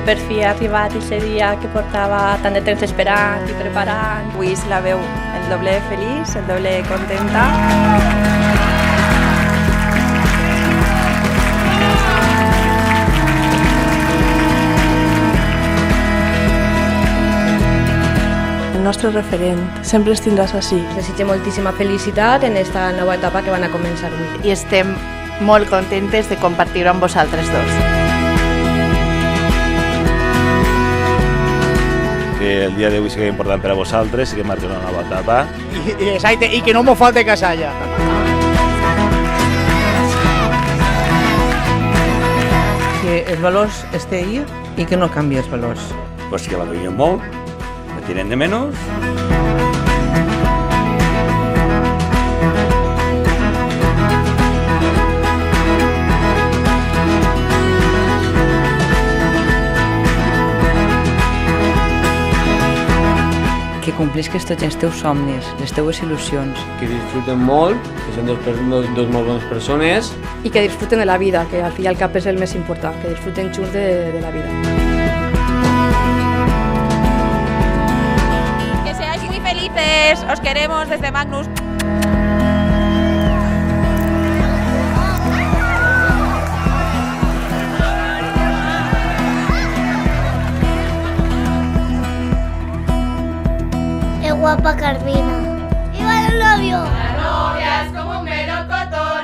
per fi ha arribat aquest dia que portava tant de temps esperant i preparant. Avui se la veu el doble feliç, el doble contenta. El nostre referent, sempre ens tindràs així. Desitge moltíssima felicitat en esta nova etapa que van a començar avui. I estem molt contentes de compartir-ho amb vosaltres dos. Que el dia d'avui sigui important per a vosaltres i que marqui una nova etapa. I que no m'ho falte casalla. Que els valors estén ahí i que no canvi els valors. Pues que la veiem molt, me tienen de menos. Que complisques tots els teus somnis, les teues il·lusions. Que disfruten molt, que són dos molt bones persones. I que disfruten de la vida, que al fi i al cap és el més important, que disfruten junts de la vida. Que seáis muy felices, os queremos desde Magnus. ¡Qué guapa Carmina! ¡Viva el novio! La novia es como un melocotón.